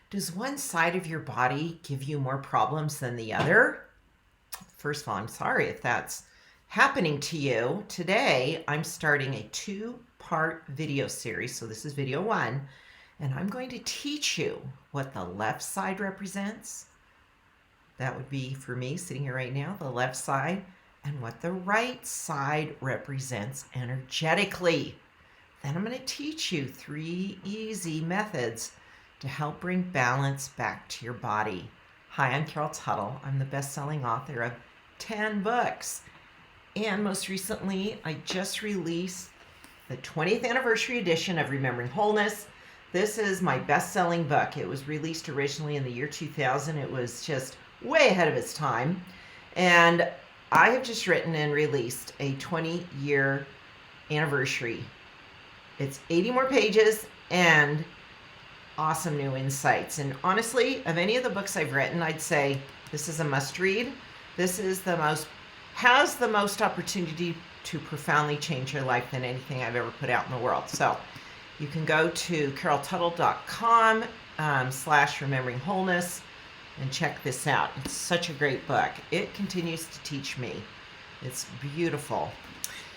Does one side of your body give you more problems than the other? First of all, I'm sorry if that's happening to you. Today, I'm starting a two-part video series. So this is video one, and I'm going to teach you what the left side represents. That would be, for me, sitting here right now, the left side, and what the right side represents energetically. Then I'm going to teach you 3 easy methods to help bring balance back to your body. Hi, I'm Tuttle. I'm the best-selling author of 10 books. And most recently, I just released the 20th anniversary edition of Remembering Wholeness. This is my best-selling book. It was released originally in the year 2000. It was just way ahead of its time. And I have just written and released a 20-year anniversary. It's 80 more pages and awesome new insights. And honestly, of any of the books I've written, I'd say this is a must read. This is has the most opportunity to profoundly change your life than anything I've ever put out in the world. So you can go to caroltuttle.com /remembering wholeness and check this out. It's such a great book. It continues to teach me. It's beautiful.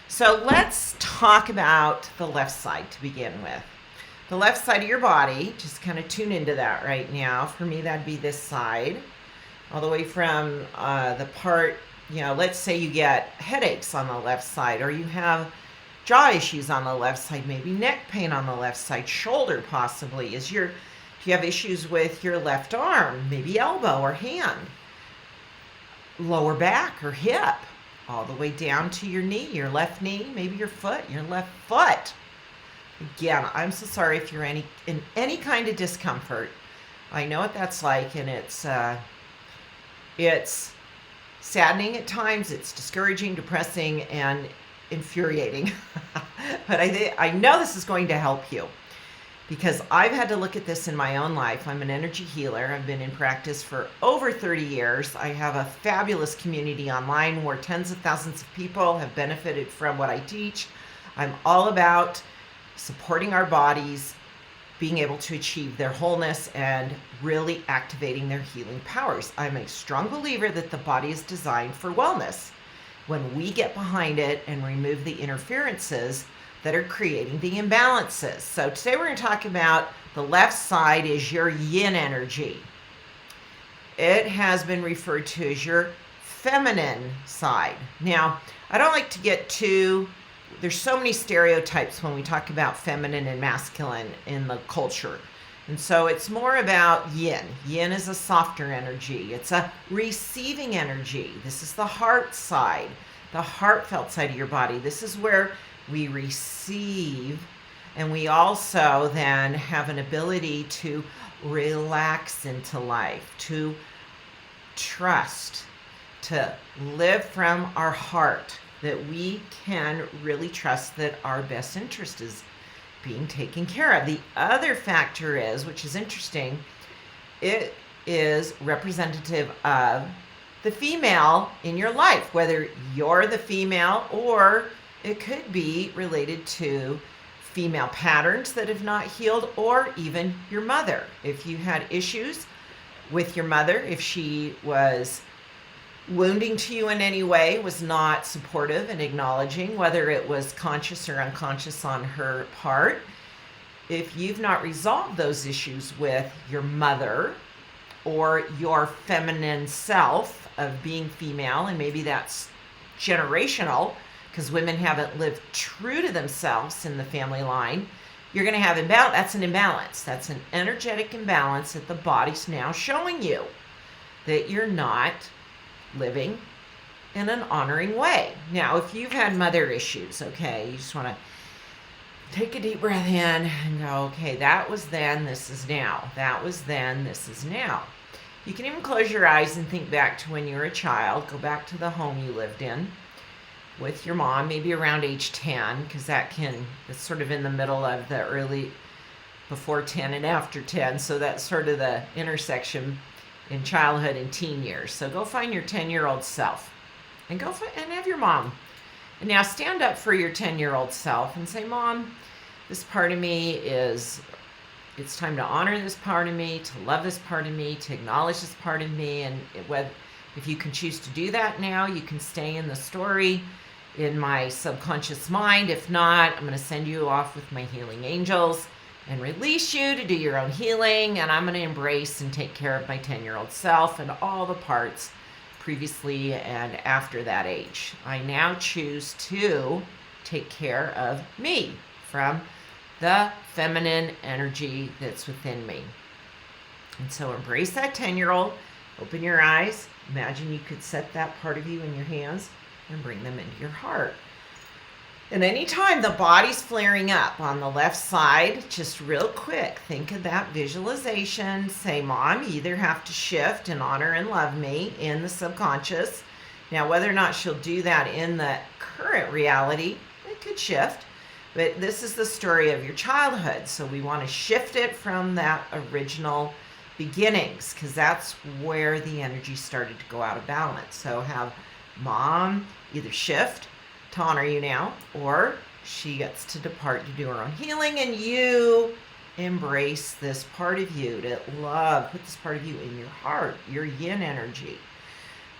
So let's talk about the left side to begin with. The left side of your body, just kind of tune into that right now. For me, that'd be this side, all the way from the part, let's say you get headaches on the left side, or you have jaw issues on the left side, maybe neck pain on the left side, shoulder possibly. Do you have issues with your left arm, maybe elbow or hand, lower back or hip, all the way down to your knee, your left knee, maybe your left foot. Again, I'm so sorry if you're in any kind of discomfort. I know what that's like, and it's saddening at times. It's discouraging, depressing, and infuriating. But I know this is going to help you, because I've had to look at this in my own life. I'm an energy healer. I've been in practice for over 30 years. I have a fabulous community online where tens of thousands of people have benefited from what I teach. I'm all about supporting our bodies, being able to achieve their wholeness, and really activating their healing powers. I'm a strong believer that the body is designed for wellness when we get behind it and remove the interferences that are creating the imbalances. So today we're going to talk about the left side is your yin energy. It has been referred to as your feminine side. Now, I don't like to get there's so many stereotypes when we talk about feminine and masculine in the culture. And so it's more about yin. Yin is a softer energy. It's a receiving energy. This is the heart side, the heartfelt side of your body. This is where we receive, and we also then have an ability to relax into life, to trust, to live from our heart, that we can really trust that our best interest is being taken care of. The other factor is, which is interesting, it is representative of the female in your life, whether you're the female, or it could be related to female patterns that have not healed, or even your mother. If you had issues with your mother, if she was wounding to you in any way, was not supportive and acknowledging, whether it was conscious or unconscious on her part, if you've not resolved those issues with your mother or your feminine self of being female, and maybe that's generational because women haven't lived true to themselves in the family line, you're going to have imbalance. That's an imbalance. That's an energetic imbalance that the body's now showing you that you're not living in an honoring way. Now, if you've had mother issues, okay, you just want to take a deep breath in and go, okay, that was then, this is now. That was then, this is now. You can even close your eyes and think back to when you were a child. Go back to the home you lived in with your mom, maybe around age 10, because it's sort of in the middle of the early, before 10 and after 10. So that's sort of the intersection in childhood and teen years. So go find your 10-year-old self and and have your mom. And now stand up for your 10-year-old self and say, Mom, this part of me is it's time to honor this part of me, to love this part of me, to acknowledge this part of me. And if you can choose to do that now, you can stay in the story in my subconscious mind. If not, I'm going to send you off with my healing angels and release you to do your own healing. And I'm going to embrace and take care of my 10-year-old self and all the parts previously and after that age. I now choose to take care of me from the feminine energy that's within me. And so embrace that 10-year-old. Open your eyes. Imagine you could set that part of you in your hands and bring them into your heart. And anytime the body's flaring up on the left side, just real quick, think of that visualization. Say, Mom, you either have to shift and honor and love me in the subconscious. Now, whether or not she'll do that in the current reality, it could shift. But this is the story of your childhood. So we want to shift it from that original beginnings, because that's where the energy started to go out of balance. So have Mom either shift to honor you now, or she gets to depart to do her own healing, and you embrace this part of you to love. Put this part of you in your heart, your yin energy.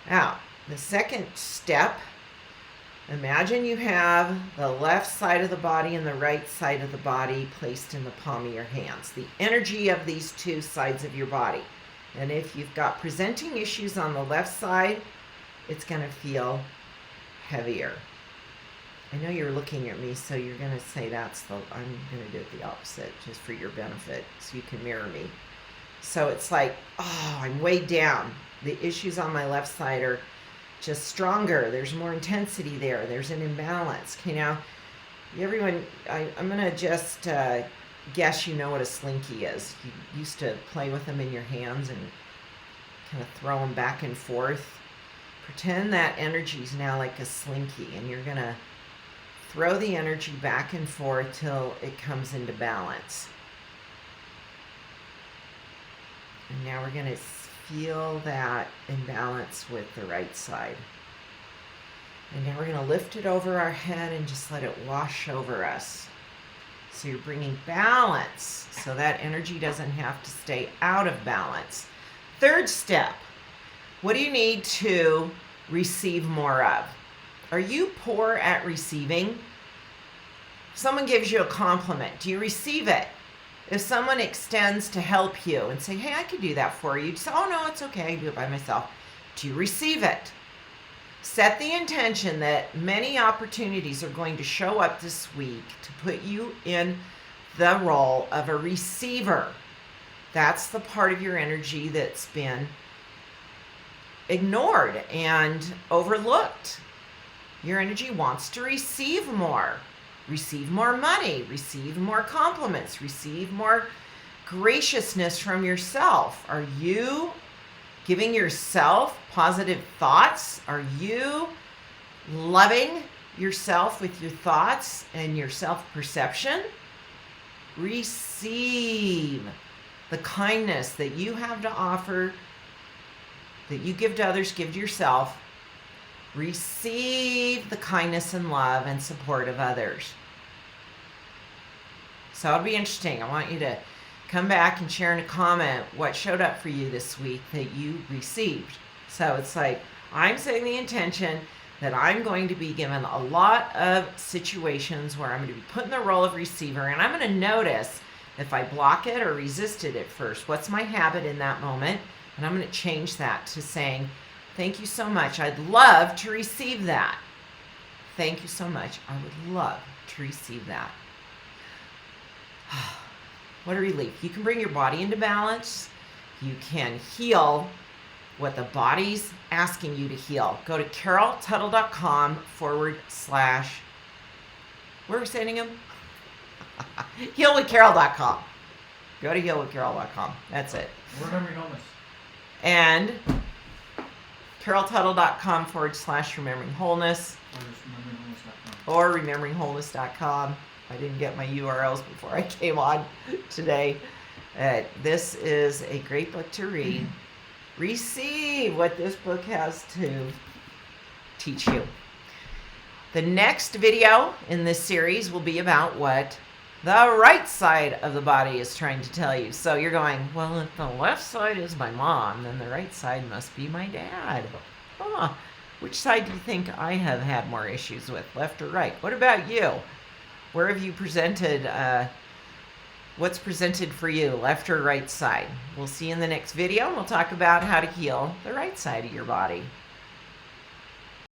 Now, the second step, imagine you have the left side of the body and the right side of the body placed in the palm of your hands. The energy of these two sides of your body. And if you've got presenting issues on the left side, it's going to feel heavier. I know you're looking at me, so you're going to say I'm going to do it the opposite, just for your benefit, so you can mirror me. So it's like, I'm way down. The issues on my left side are just stronger. There's more intensity there. There's an imbalance. Okay, now, everyone, I'm going to just guess you know what a slinky is. You used to play with them in your hands and kind of throw them back and forth. Pretend that energy is now like a slinky, and you're going to throw the energy back and forth till it comes into balance. And now we're going to feel that imbalance with the right side. And now we're going to lift it over our head and just let it wash over us. So you're bringing balance so that energy doesn't have to stay out of balance. Third step, what do you need to receive more of? Are you poor at receiving? Someone gives you a compliment. Do you receive it? If someone extends to help you and say, hey, I could do that for you, say, oh, no, it's okay. I can do it by myself. Do you receive it? Set the intention that many opportunities are going to show up this week to put you in the role of a receiver. That's the part of your energy that's been ignored and overlooked. Your energy wants to receive more money, receive more compliments, receive more graciousness from yourself. Are you giving yourself positive thoughts? Are you loving yourself with your thoughts and your self-perception? Receive the kindness that you have to offer, that you give to others, give to yourself. Receive the kindness and love and support of others. So it'll be interesting. I want you to come back and share in a comment what showed up for you this week that you received. So it's like, I'm setting the intention that I'm going to be given a lot of situations where I'm going to be put in the role of receiver, and I'm going to notice if I block it or resist it at first. What's my habit in that moment? And I'm going to change that to saying, thank you so much. I'd love to receive that. Thank you so much. I would love to receive that. What a relief. You can bring your body into balance. You can heal what the body's asking you to heal. Go to caroltuttle.com / where are we sending them? healwithcarol.com. Go to healwithcarol.com. That's it. Remembering wholeness. And caroltuttle.com / remembering wholeness. Or rememberingwholeness.com. I didn't get my URLs before I came on today. This is a great book to read. Receive what this book has to teach you. The next video in this series will be about what the right side of the body is trying to tell you. So you're going, well, if the left side is my mom, then the right side must be my dad. Huh. Which side do you think I have had more issues with, left or right? What about you? Where have you presented, what's presented for you, left or right side? We'll see you in the next video, and we'll talk about how to heal the right side of your body.